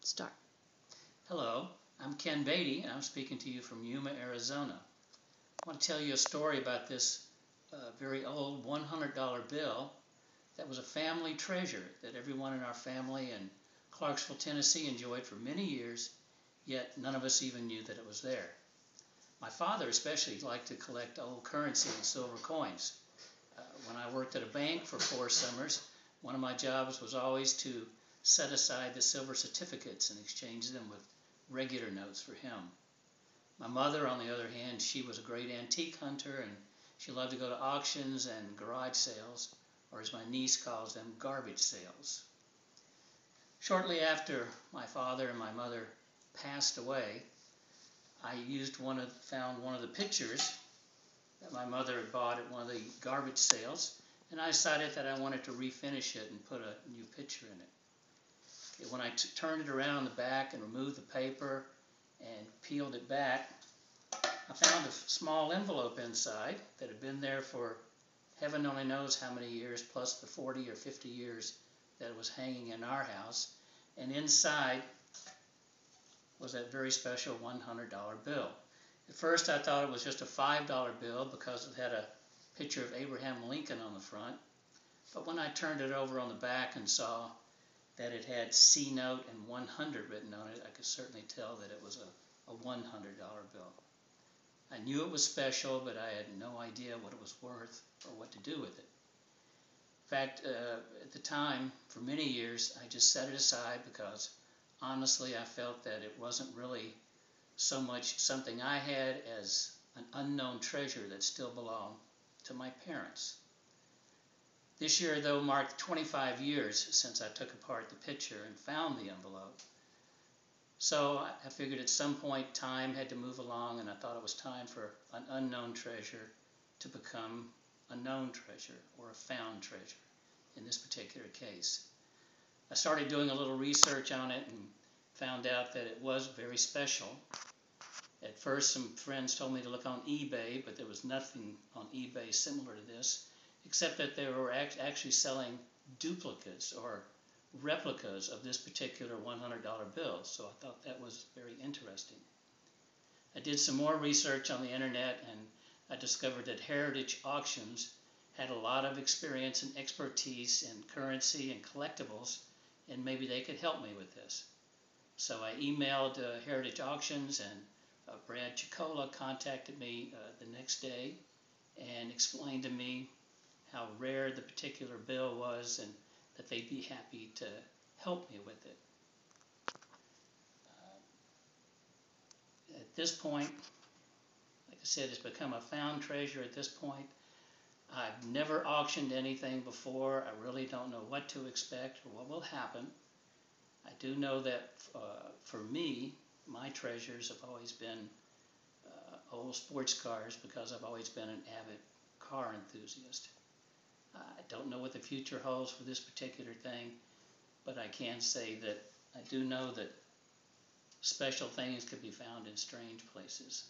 Start. Hello, I'm Ken Beatty, and I'm speaking to you from Yuma, Arizona. I want to tell you a story about this very old $100 bill that was a family treasure that everyone in our family in Clarksville, Tennessee enjoyed for many years, yet none of us even knew that it was there. My father especially liked to collect old currency and silver coins. When I worked at a bank for 4 summers, one of my jobs was always to set aside the silver certificates and exchange them with regular notes for him. My mother, on the other hand, she was a great antique hunter, and she loved to go to auctions and garage sales, or as my niece calls them, garbage sales. Shortly after my father and my mother passed away, I found one of the pictures that my mother had bought at one of the garbage sales, and I decided that I wanted to refinish it and put a new picture in it. When I turned it around the back and removed the paper and peeled it back, I found a small envelope inside that had been there for heaven only knows how many years, plus the 40 or 50 years that it was hanging in our house. And inside was that very special $100 bill. At first I thought it was just a $5 bill because it had a picture of Abraham Lincoln on the front. But when I turned it over on the back and saw that it had C note and 100 written on it, I could certainly tell that it was a $100 bill. I knew it was special, but I had no idea what it was worth or what to do with it. In fact, at the time, for many years, I just set it aside because honestly I felt that it wasn't really so much something I had as an unknown treasure that still belonged to my parents. This year, though, marked 25 years since I took apart the picture and found the envelope. So I figured at some point time had to move along, and I thought it was time for an unknown treasure to become a known treasure, or a found treasure in this particular case. I started doing a little research on it and found out that it was very special. At first, some friends told me to look on eBay, but there was nothing on eBay similar to this, except that they were actually selling duplicates or replicas of this particular $100 bill, so I thought that was very interesting. I did some more research on the internet, and I discovered that Heritage Auctions had a lot of experience and expertise in currency and collectibles, and maybe they could help me with this. So I emailed Heritage Auctions, and Brad Chicola contacted me the next day and explained to me how rare the particular bill was and that they'd be happy to help me with it. At this point, like I said, it's become a found treasure at this point. I've never auctioned anything before. I really don't know what to expect or what will happen. I do know that for me, my treasures have always been old sports cars because I've always been an avid car enthusiast. I don't know what the future holds for this particular thing, but I can say that I do know that special things can be found in strange places.